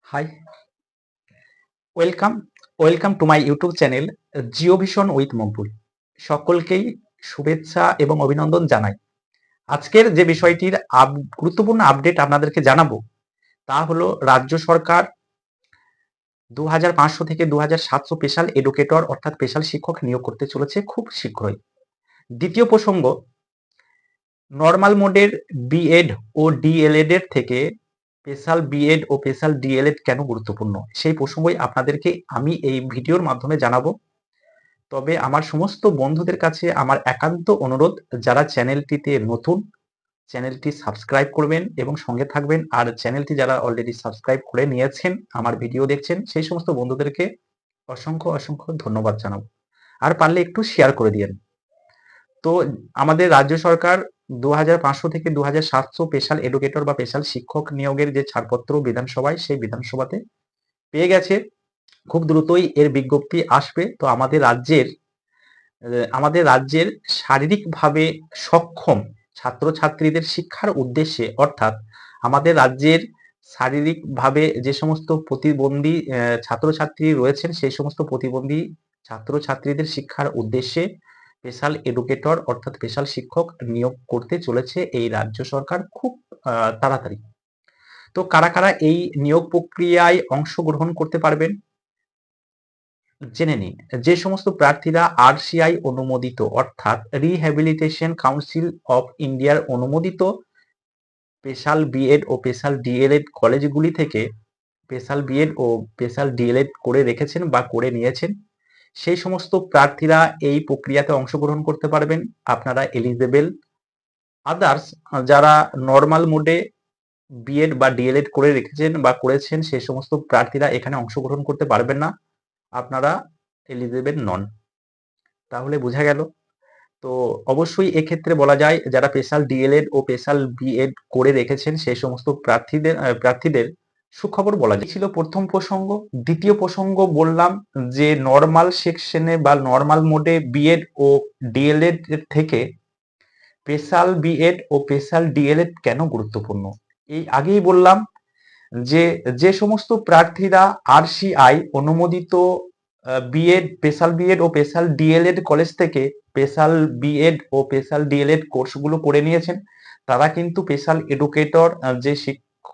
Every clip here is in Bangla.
High, welcome welcome to my YouTube channel Geo Vision with Maqbool. সকলকেই শুভেচ্ছা এবং অভিনন্দন জানাই। আজকের যে বিষয়টির গুরুত্বপূর্ণ আপডেট আপনাদেরকে জানাবো তা হলো রাজ্য সরকার 2500 থেকে 2700 স্পেশাল এডুকেটর অর্থাৎ স্পেশাল শিক্ষক নিয়োগ করতে চলেছে খুব শীঘ্রই। দ্বিতীয় প্রসঙ্গ, নর্মাল মোডের বিএড ও ডিএলএড এর থেকে স্পেশাল বিএড ও স্পেশাল ডিএলএড কেন গুরুত্বপূর্ণ সেই প্রসঙ্গই আপনাদেরকে আমি এই ভিডিওর মাধ্যমে জানাবো। তবে আমার সমস্ত বন্ধুদের কাছে আমার একান্ত অনুরোধ, যারা চ্যানেলটিতে নতুন চ্যানেলটি সাবস্ক্রাইব করবেন এবং সঙ্গে থাকবেন। আর চ্যানেলটি যারা অলরেডি সাবস্ক্রাইব করে নিয়েছেন, আমার ভিডিও দেখছেন, সেই সমস্ত বন্ধুদেরকে অসংখ্য অসংখ্য ধন্যবাদ জানাবো। আর পারলে একটু শেয়ার করে দিয়েন। তো আমাদের রাজ্য সরকার 2500 থেকে 2700 স্পেশাল এডুকেটর বা স্পেশাল শিক্ষক নিয়োগের যে ছাড়পত্র বিধানসভায়, সেই বিধানসভাতে পেয়ে গেছে। খুব দ্রুতই এর বিজ্ঞপ্তি আসবে। তো আমাদের রাজ্যের শারীরিকভাবে সক্ষম ছাত্রছাত্রীদের শিক্ষার উদ্দেশ্যে, অর্থাৎ আমাদের রাজ্যের শারীরিকভাবে যে সমস্ত প্রতিবন্ধী ছাত্রছাত্রী রয়েছেন, সেই সমস্ত প্রতিবন্ধী ছাত্রছাত্রীদের শিক্ষার উদ্দেশ্যে স্পেশাল এডুকেটর অর্থাৎ স্পেশাল শিক্ষক নিয়োগ করতে চলেছে এই রাজ্য সরকার খুব তাড়াতাড়ি। তো কারা কারা এই নিয়োগ প্রক্রিয়ায় অংশগ্রহণ করতে পারবেন জেনে নিন। যে সমস্ত প্রার্থীরা আরসিআই অনুমোদিত অর্থাৎ রিহ্যাবিলিটেশন কাউন্সিল অফ ইন্ডিয়ার অনুমোদিত স্পেশাল বিএড ও স্পেশাল ডিএলএড কলেজগুলি থেকে স্পেশাল বিএড ও স্পেশাল ডিএলএড করে রেখেছেন বা করে নিয়েছেন, সেই সমস্ত প্রার্থীরা এই প্রক্রিয়াতে অংশগ্রহণ করতে পারবেন। আপনারা এলিজেবল। আদার্স, যারা নর্মাল মোডে বিএড বা ডিএলএড করে রেখেছেন বা করেছেন, সেই সমস্ত প্রার্থীরা এখানে অংশগ্রহণ করতে পারবেন না। আপনারা এলিজেবল নন। তাহলে বোঝা গেল। তো অবশ্যই এক্ষেত্রে বলা যায়, যারা স্পেশাল ডিএলএড ও স্পেশাল বিএড করে রেখেছেন সেই সমস্ত প্রার্থীদের সুখবর বলা যায়। ছিল প্রথম প্রসঙ্গ। দ্বিতীয় প্রসঙ্গ বললাম যে নর্মাল সেকশনে বা নর্মাল মোডে বিএড ও ডিএলএড এর থেকে স্পেশাল বিএড ও স্পেশাল ডিএলএড কেন গুরুত্বপূর্ণ। এই আগেই বললাম যে যে সমস্ত প্রার্থীরা আরসিআই অনুমোদিত বিএড, স্পেশাল বিএড ও স্পেশাল ডিএলএড কলেজ থেকে স্পেশাল বিএড ও স্পেশাল ডিএলএড কোর্সগুলো করে নিয়েছেন, তারা কিন্তু স্পেশাল এডুকেটর যে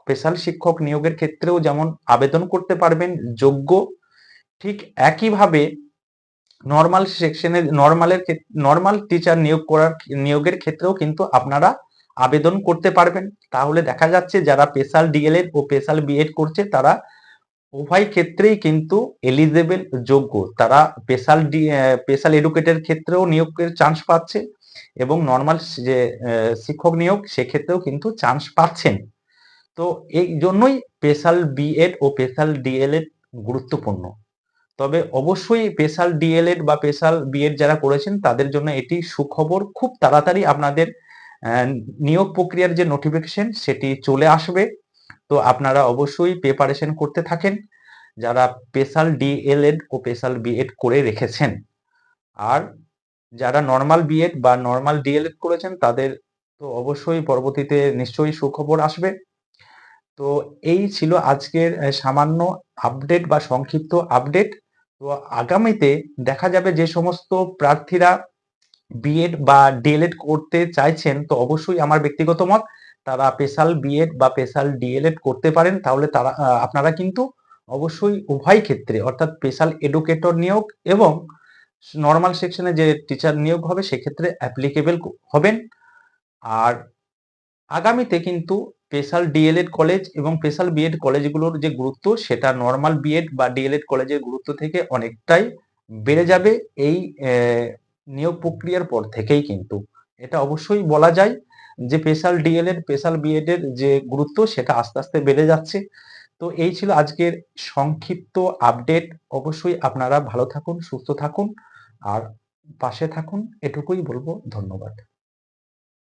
স্পেশাল শিক্ষক নিয়োগের ক্ষেত্রেও যেমন আবেদন করতে পারবেন যোগ্য, ঠিক একইভাবে নর্মাল সেকশনে নর্মাল টিচার নিয়োগের ক্ষেত্রেও কিন্তু আপনারা আবেদন করতে পারবেন। তাহলে দেখা যাচ্ছে যারা স্পেশাল ডিএলএড ও স্পেশাল বিএড করছে তারা উভয় ক্ষেত্রেই কিন্তু এলিজেবল, যোগ্য। তারা স্পেশাল এডুকেটের ক্ষেত্রেও নিয়োগের চান্স পাচ্ছে এবং নর্মাল যে শিক্ষক নিয়োগ সেক্ষেত্রেও কিন্তু চান্স পাচ্ছেন। তো এই জন্যই স্পেশাল বিএড ও স্পেশাল ডিএলএড গুরুত্বপূর্ণ। তবে অবশ্যই স্পেশাল ডিএলএড বা স্পেশাল বিএড যারা করেছেন তাদের জন্য এটি সুখবর। খুব তাড়াতাড়ি আপনাদের নিয়োগ প্রক্রিয়ার যে নোটিফিকেশন সেটি চলে আসবে। তো আপনারা অবশ্যই প্রিপারেশন করতে থাকেন, যারা স্পেশাল ডিএলএড ও স্পেশাল বিএড করে রেখেছেন। আর যারা নর্মাল বিএড বা নর্মাল ডিএলএড করেছেন তাদের তো অবশ্যই পরবর্তীতে নিশ্চয়ই সুখবর আসবে। তো এই ছিল আজকের সামান্য আপডেট বা সংক্ষিপ্ত আপডেট। তো আগামীতে দেখা যাবে যে সমস্ত প্রার্থীরা বিএড বা ডিএলএড করতে চাইছেন, তো অবশ্যই আমার ব্যক্তিগত মত তারা স্পেশাল বিএড বা স্পেশাল ডিএলএড করতে পারেন। তাহলে আপনারা কিন্তু অবশ্যই উভয় ক্ষেত্রে অর্থাৎ স্পেশাল এডুকেটর নিয়োগ এবং নর্মাল সেকশনে যে টিচার নিয়োগ হবে সেক্ষেত্রে অ্যাপ্লিকেবল হবেন। আর আগামীতে কিন্তু স্পেশাল ডিএলএড কলেজ এবং স্পেশাল বিএড কলেজগুলোর যে গুরুত্ব সেটা নর্মাল বিএড বা ডিএলএড কলেজের গুরুত্ব থেকে অনেকটাই বেড়ে যাবে এই নিয়োগ প্রক্রিয়ার পর থেকেই। কিন্তু এটা অবশ্যই বলা যায় যে স্পেশাল ডিএলএড স্পেশাল বিএড এর যে গুরুত্ব সেটা আস্তে আস্তে বেড়ে যাচ্ছে। তো এই ছিল আজকের সংক্ষিপ্ত আপডেট। অবশ্যই আপনারা ভালো থাকুন, সুস্থ থাকুন আর পাশে থাকুন, এটুকুই বলবো। ধন্যবাদ।